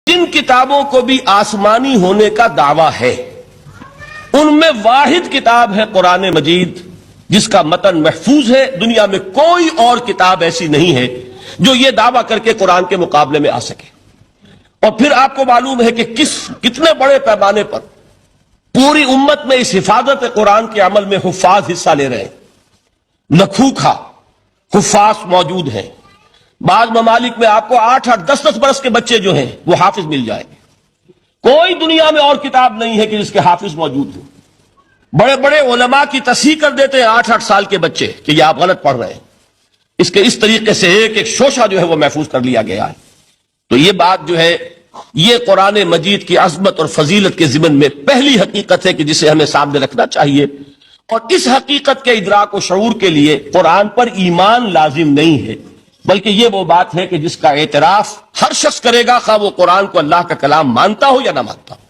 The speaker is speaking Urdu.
جن کتابوں کو بھی آسمانی ہونے کا دعویٰ ہے ان میں واحد کتاب ہے قرآن مجید، جس کا متن محفوظ ہے۔ دنیا میں کوئی اور کتاب ایسی نہیں ہے جو یہ دعویٰ کر کے قرآن کے مقابلے میں آ سکے۔ اور پھر آپ کو معلوم ہے کہ کتنے بڑے پیمانے پر پوری امت میں اس حفاظت قرآن کے عمل میں حفاظ حصہ لے رہے ہیں، لکھوکھا حفاظ موجود ہیں۔ بعض ممالک میں آپ کو 8-8 10-10 برس کے بچے جو ہیں وہ حافظ مل جائیں گے۔ کوئی دنیا میں اور کتاب نہیں ہے کہ جس کے حافظ موجود ہوں۔ بڑے بڑے علماء کی تصحیح کر دیتے ہیں 8-8 سال کے بچے کہ یہ آپ غلط پڑھ رہے ہیں۔ اس طریقے سے ایک ایک شوشہ جو ہے وہ محفوظ کر لیا گیا ہے۔ تو یہ بات جو ہے یہ قرآن مجید کی عظمت اور فضیلت کے ضمن میں پہلی حقیقت ہے کہ جسے ہمیں سامنے رکھنا چاہیے۔ اور اس حقیقت کے ادراک و شعور کے لیے قرآن پر ایمان لازم نہیں ہے، بلکہ یہ وہ بات ہے کہ جس کا اعتراف ہر شخص کرے گا، خواہ وہ قرآن کو اللہ کا کلام مانتا ہو یا نہ مانتا ہو۔